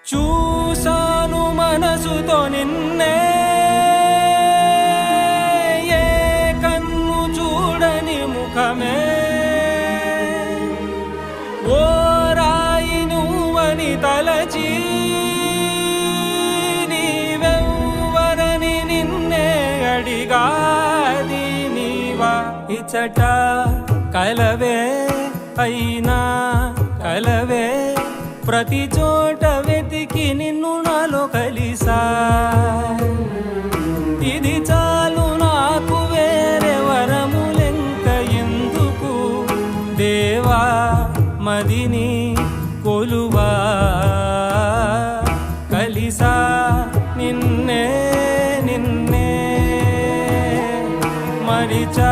చూసాను మనసుతో నిన్నే, ఏ కన్ను చూడని ముఖమే, ఓ రాయి నువ్వని తలచి నీవెవ్వరని నిన్నే అడిగాది నీవా. ఇచ్చట కలవే అయినా కలవే, ప్రతి చోట వెతికి నిన్ను నాలో కలిసా. ఇది చాలు నాకు, వేరే వరములెంక ఎందుకు దేవా, మదిని కొలువా. కలిసా నిన్నే నిన్నే మరిచా